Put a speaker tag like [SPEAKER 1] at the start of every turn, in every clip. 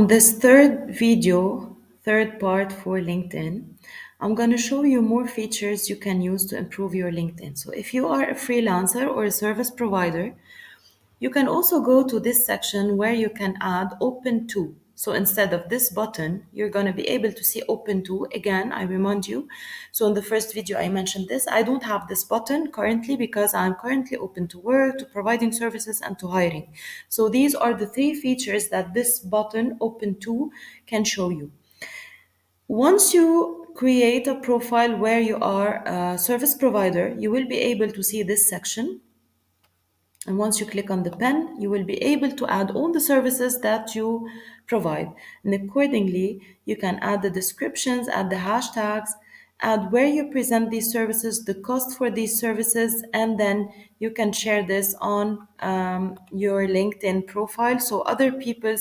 [SPEAKER 1] on this third part for LinkedIn, I'm going to show you more features you can use to improve your LinkedIn. So if you are a freelancer or a service provider, you can also go to this section where you can add open to. So instead of this button, you're going to be able to see open to. Again, I remind you. So in the first video, I mentioned this. I don't have this button currently because I'm currently open to work, to providing services, and to hiring. So these are the three features that this button open to can show you. Once you create a profile where you are a service provider, you will be able to see this section. And once you click on the pen, you will be able to add all the services that you provide. And accordingly, you can add the descriptions, add the hashtags, add where you present these services, the cost for these services, and then you can share this on your LinkedIn profile so other people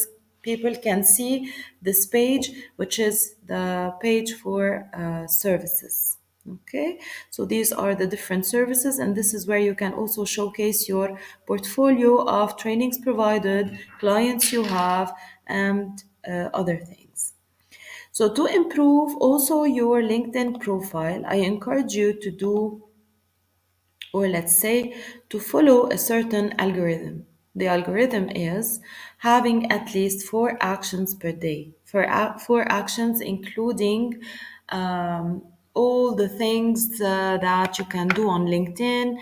[SPEAKER 1] can see this page, which is the page for services. Okay, so these are the different services, and this is where you can also showcase your portfolio of trainings provided, clients you have, and other things. So, to improve also your LinkedIn profile, I encourage you to do, or let's say, to follow a certain algorithm. The algorithm is having at least 4 actions per day. Four actions, including all the things that you can do on LinkedIn.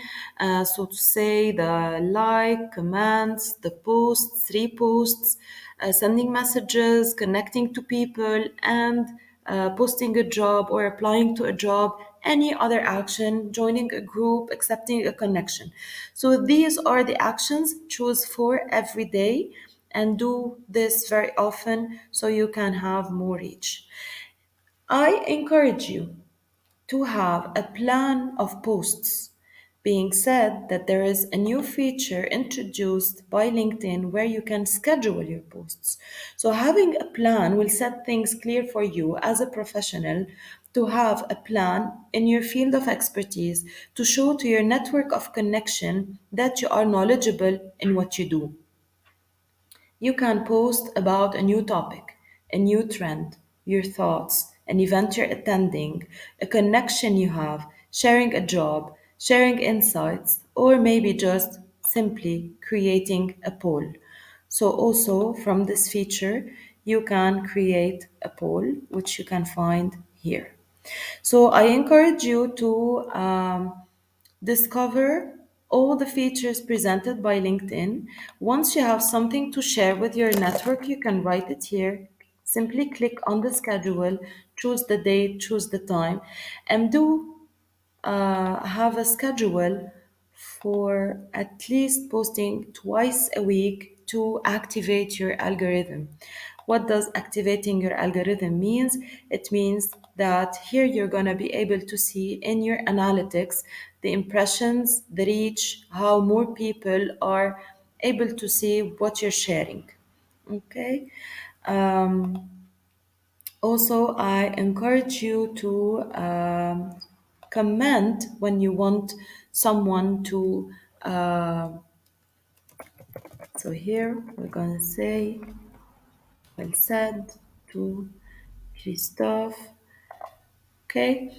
[SPEAKER 1] So to say, the like, comments, the posts, reposts, sending messages, connecting to people, and posting a job or applying to a job, any other action, joining a group, accepting a connection. So these are the actions. Choose 4 every day and do this very often so you can have more reach. I encourage you to have a plan of posts. Being said that there is a new feature introduced by LinkedIn where you can schedule your posts. So, having a plan will set things clear for you as a professional to have a plan in your field of expertise to show to your network of connection that you are knowledgeable in what you do. You can post about a new topic, a new trend, your thoughts, an event you're attending, a connection you have, sharing a job, sharing insights, or maybe just simply creating a poll. So, also from this feature, you can create a poll which you can find here. So, I encourage you to discover all the features presented by LinkedIn. Once you have something to share with your network, you can write it here. Simply click on the schedule, choose the date, choose the time, and do have a schedule for at least posting twice a week to activate your algorithm. What does activating your algorithm means? It means that here you're going to be able to see in your analytics the impressions, the reach, how more people are able to see what you're sharing. Okay. Um, Also, I encourage you to comment when you want someone to. So here we're gonna say, well said to Christophe. Okay,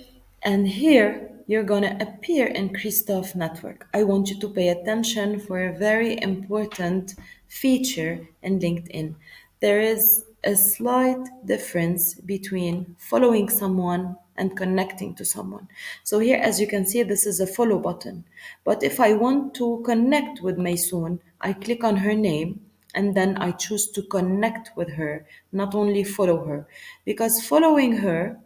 [SPEAKER 1] and here you're gonna appear in Christophe network. I want you to pay attention for a very important feature in LinkedIn. There is a slight difference between following someone and connecting to someone. So here, as you can see, this is a follow button. But if I want to connect with Maysoon, I click on her name and then I choose to connect with her, not only follow her. Because following her,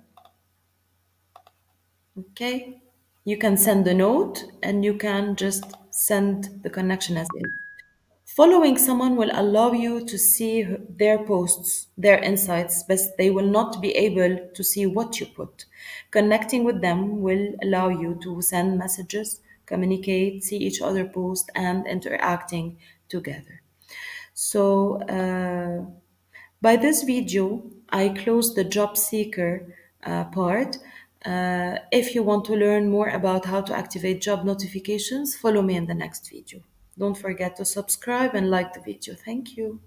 [SPEAKER 1] okay, you can send a note and you can just send the connection as is. Following someone will allow you to see their posts, their insights, but they will not be able to see what you put. Connecting with them will allow you to send messages, communicate, see each other post, and interacting together. So, by this video, I close the job seeker part. If you want to learn more about how to activate job notifications, follow me in the next video. Don't forget to subscribe and like the video. Thank you.